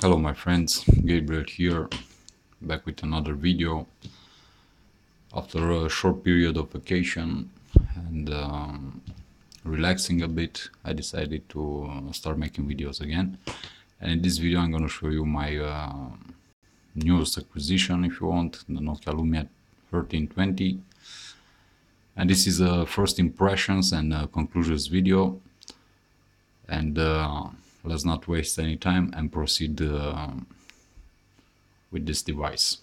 Hello my friends, Gabriel here, back with another video. After a short period of vacation and relaxing a bit, I decided to start making videos again. And in this video I'm going to show you my newest acquisition, if you want, the Nokia Lumia 1320. And this is a first impressions and conclusions video. And let's not waste any time and proceed with this device.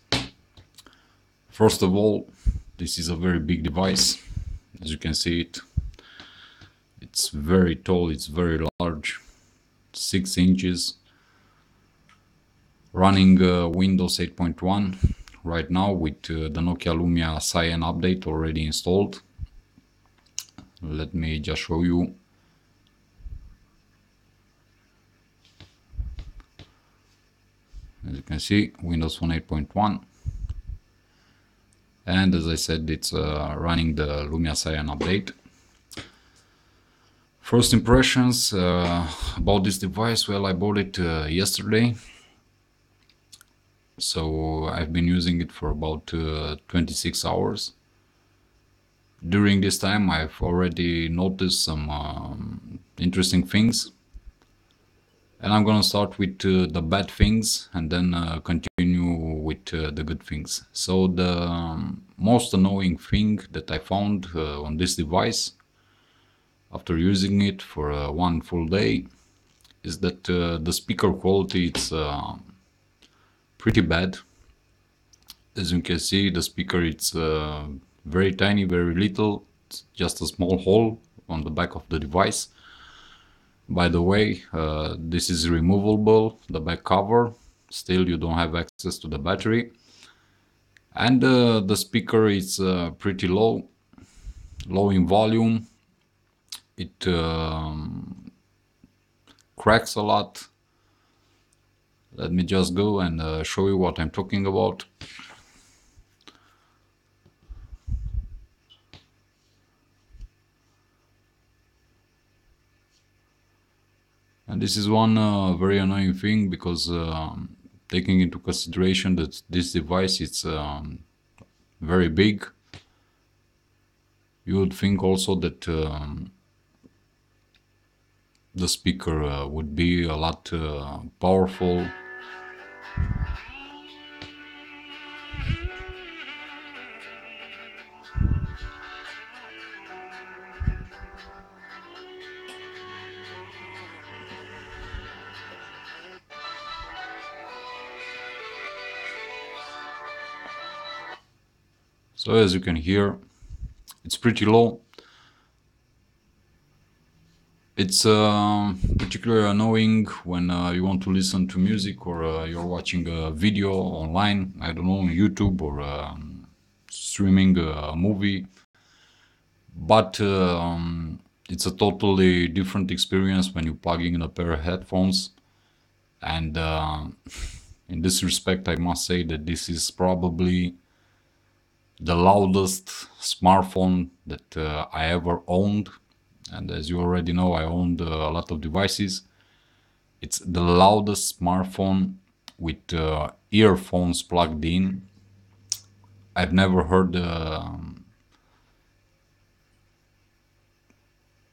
First of all, this is a very big device. As you can see it's very tall, it's very large, 6 inches, running Windows 8.1 right now with the Nokia Lumia Cyan update already installed. Let me just show you. As you can see, Windows Phone 8.1, and as I said, it's running the Lumia Cyan update. First impressions about this device, well, I bought it yesterday, so I've been using it for about 26 hours. During this time I've already noticed some interesting things. And I'm gonna start with the bad things and then continue with the good things. So the most annoying thing that I found on this device after using it for one full day is that the speaker quality is pretty bad. As you can see, the speaker it's very tiny, very little. It's just a small hole on the back of the device. By the way, this is removable, the back cover. Still, you don't have access to the battery. And the speaker is pretty low in volume. It cracks a lot. Let me just go and show you what I'm talking about. And this is one very annoying thing, because taking into consideration that this device is very big, you would think also that the speaker would be a lot powerful. So as you can hear, it's pretty low. It's particularly annoying when you want to listen to music, or you're watching a video online, I don't know, on YouTube, or streaming a movie. But it's a totally different experience when you plug in a pair of headphones. And in this respect, I must say that this is probably the loudest smartphone that I ever owned. And as you already know, I owned a lot of devices. It's the loudest smartphone with earphones plugged in. I've never heard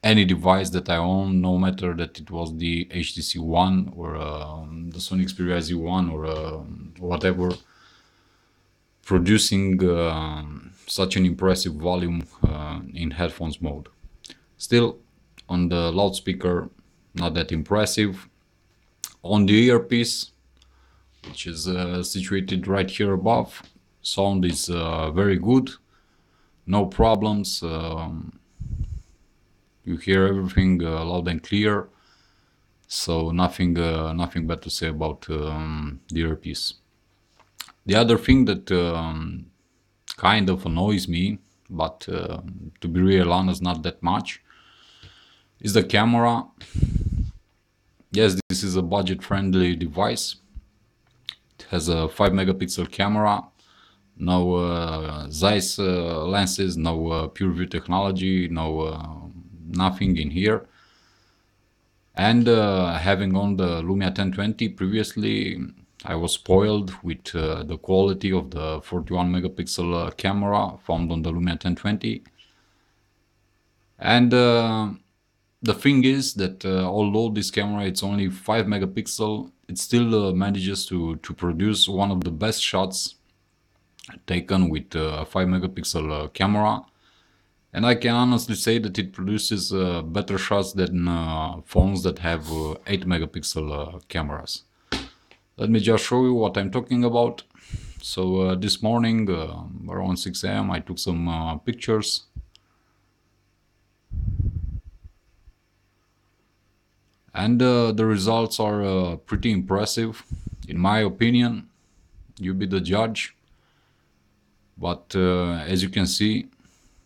any device that I own, no matter that it was the HTC One or the Sony Xperia Z1 or whatever, producing such an impressive volume in headphones mode. Still, on the loudspeaker, not that impressive. On the earpiece, which is situated right here above, sound is very good, no problems. You hear everything loud and clear, so nothing bad to say about the earpiece. The other thing that kind of annoys me, but to be real honest, not that much, is the camera. Yes, this is a budget-friendly device. It has a 5 megapixel camera, no Zeiss lenses, no pure view technology, no nothing in here. And having on the Lumia 1020 previously, I was spoiled with the quality of the 41 megapixel camera found on the Lumia 1020. And the thing is that although this camera it's only 5 megapixel, it still manages to produce one of the best shots taken with a 5 megapixel camera. And I can honestly say that it produces better shots than phones that have 8 megapixel cameras. Let me just show you what I'm talking about. So this morning around 6 a.m. I took some pictures. And the results are pretty impressive, in my opinion. You be the judge. But as you can see,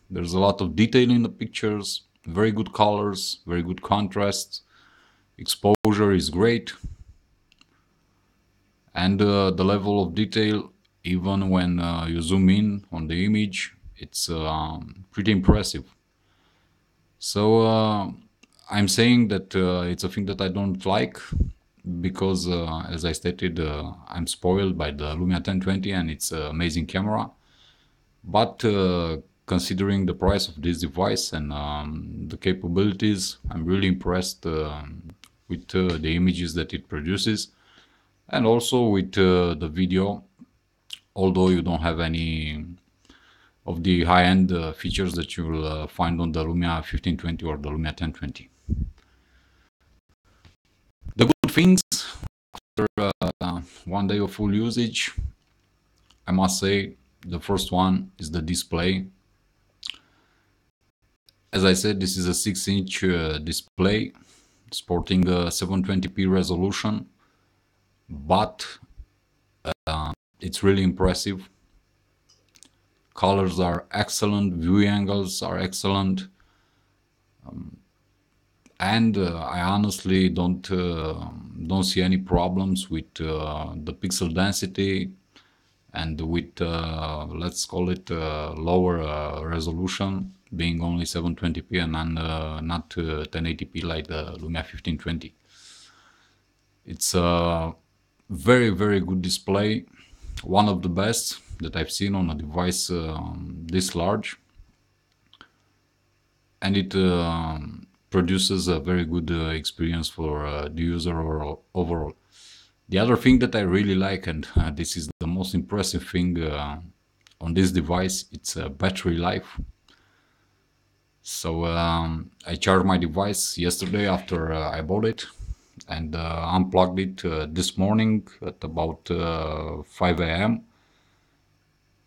there's a lot of detail in the pictures, very good colors, very good contrast, exposure is great, and the level of detail, even when you zoom in on the image, it's pretty impressive. So I'm saying that it's a thing that I don't like because, as I stated, I'm spoiled by the Lumia 1020 and its amazing camera. But considering the price of this device and the capabilities, I'm really impressed with the images that it produces, and also with the video, although you don't have any of the high-end features that you will find on the Lumia 1520 or the Lumia 1020. The good things after one day of full usage, I must say, the first one is the display. As I said, this is a 6-inch display sporting a 720p resolution, but it's really impressive. Colors are excellent, view angles are excellent, and I honestly don't see any problems with the pixel density and with let's call it lower resolution, being only 720p and not 1080p like the Lumia 1520. It's a very, very good display, one of the best that I've seen on a device this large, and it produces a very good experience for the user overall. The other thing that I really like, and this is the most impressive thing on this device, it's battery life. So I charged my device yesterday after I bought it, and unplugged it this morning at about 5 a.m.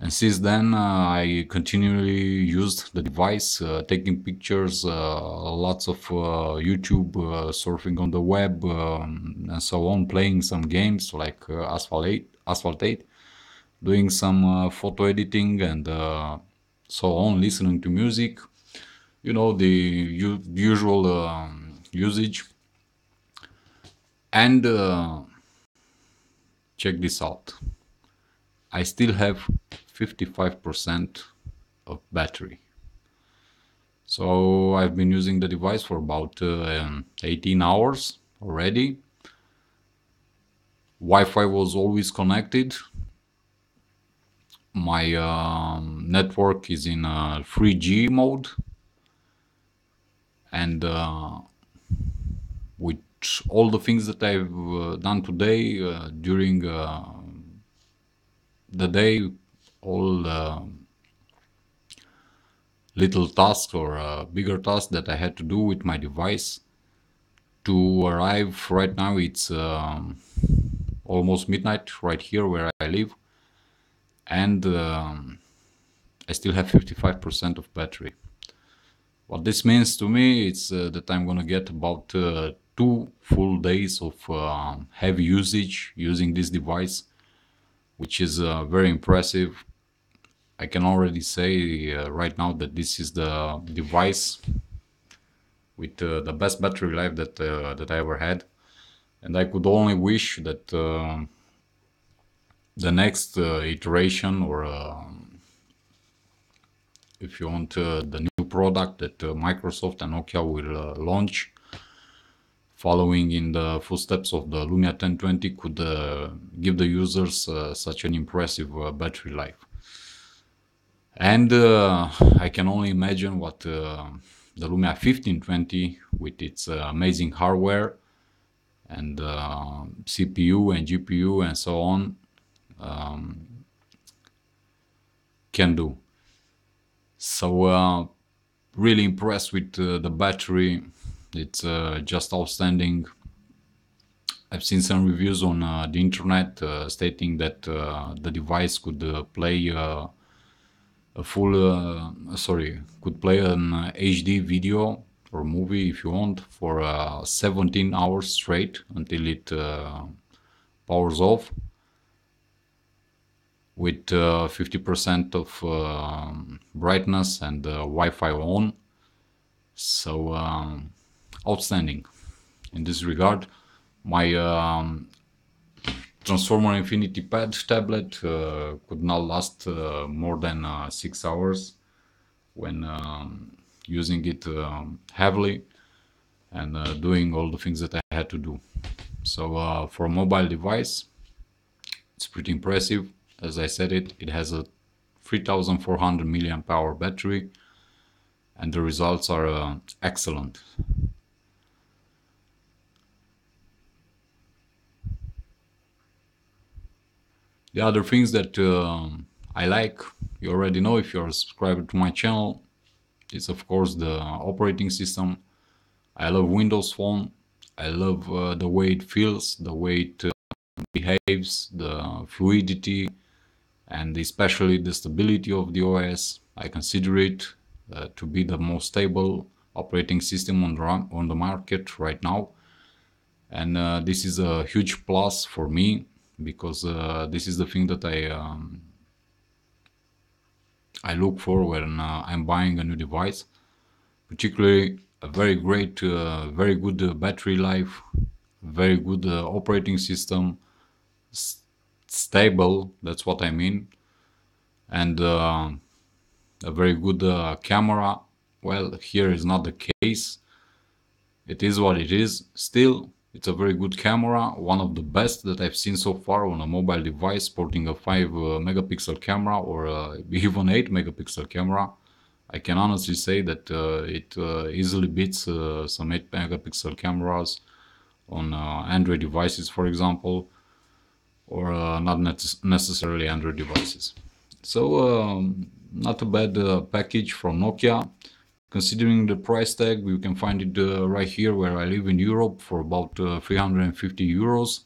And since then I continually used the device, taking pictures, lots of YouTube, surfing on the web, and so on, playing some games like Asphalt 8, doing some photo editing and so on, listening to music, you know, the usual usage. And check this out. I still have 55% of battery. So I've been using the device for about 18 hours already. Wi-Fi was always connected. My network is in 3G mode. And with all the things that I've done today during the day, all little tasks or bigger tasks that I had to do with my device to arrive. Right now it's almost midnight right here where I live, and I still have 55% of battery. What this means to me is that I'm gonna get about 2 full days of heavy usage using this device, which is very impressive. I can already say right now that this is the device with the best battery life that I ever had, and I could only wish that the next iteration, or if you want the new product that Microsoft and Nokia will launch following in the footsteps of the Lumia 1020 could give the users such an impressive battery life. And I can only imagine what the Lumia 1520 with its amazing hardware and CPU and GPU and so on can do. So really impressed with the battery. It's just outstanding. I've seen some reviews on the internet stating that the device could play could play an HD video or movie if you want for 17 hours straight until it powers off with 50% of brightness and Wi-Fi on. So outstanding in this regard. My Transformer Infinity Pad tablet could now last more than 6 hours when using it heavily and doing all the things that I had to do. So for a mobile device, it's pretty impressive. As I said, it has a 3400 milliamp hour battery, and the results are excellent. The other things that I like, you already know if you're a subscriber to my channel, is of course the operating system. I love Windows Phone. I love the way it feels, the way it behaves, the fluidity, and especially the stability of the OS. I consider it to be the most stable operating system on the market right now. And this is a huge plus for me, because this is the thing that I look for when I'm buying a new device, particularly a very great, very good battery life, very good operating system, stable, that's what I mean, and a very good camera. Well, here is not the case. It is what it is. Still, it's a very good camera, one of the best that I've seen so far on a mobile device sporting a 5 megapixel camera or even 8 megapixel camera. I can honestly say that it easily beats some 8 megapixel cameras on Android devices, for example, or not necessarily Android devices. So not a bad package from Nokia. Considering the price tag, you can find it right here where I live in Europe for about 350 euros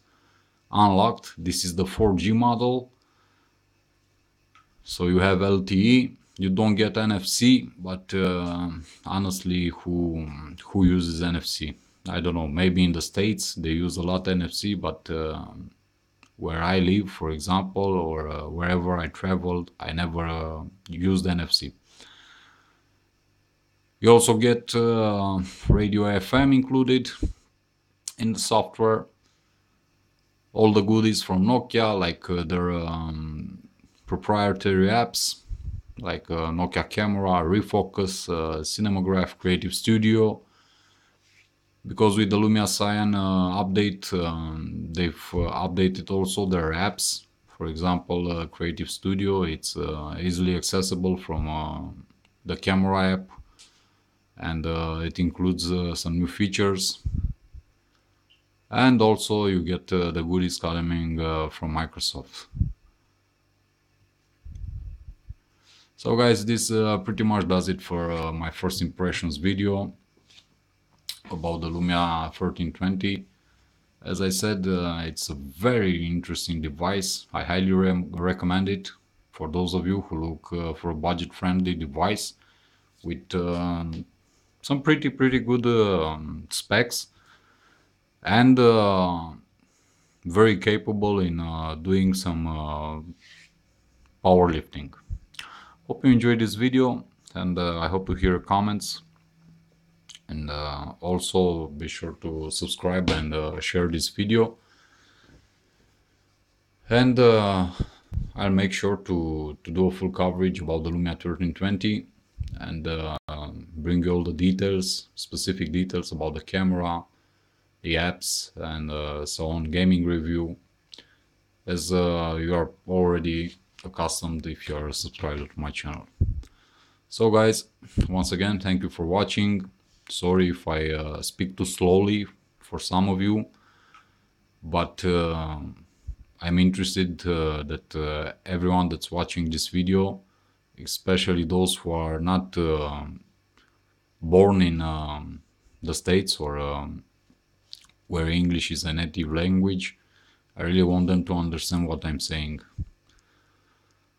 unlocked. This is the 4G model. So you have LTE, you don't get NFC, but honestly, who uses NFC? I don't know, maybe in the States they use a lot NFC, but where I live, for example, or wherever I traveled, I never used NFC. You also get radio FM included in the software. All the goodies from Nokia, like their proprietary apps, like Nokia Camera, Refocus, Cinematograph, Creative Studio. Because with the Lumia Cyan update, they've updated also their apps. For example, Creative Studio, it's easily accessible from the camera app, and it includes some new features. And also you get the goodies coming from Microsoft. So guys, this pretty much does it for my first impressions video about the Lumia 1320. As I said, it's a very interesting device. I highly recommend it for those of you who look for a budget-friendly device with some pretty good specs, and very capable in doing some powerlifting. Hope you enjoyed this video, and I hope to hear comments. And also be sure to subscribe and share this video. And I'll make sure to do a full coverage about the Lumia 1320 and bring you all the details, specific details about the camera, the apps and so on, gaming review, as you are already accustomed if you are subscribed to my channel. So guys, once again, thank you for watching. Sorry if I speak too slowly for some of you, but I'm interested that everyone that's watching this video, especially those who are not born in the States or where English is a native language, I really want them to understand what I'm saying.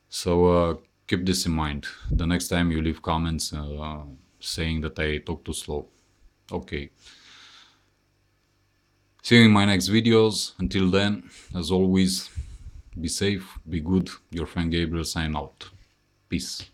So keep this in mind the next time you leave comments saying that I talk too slow. Okay. See you in my next videos. Until then, as always, be safe, be good. Your friend Gabriel sign out. Peace.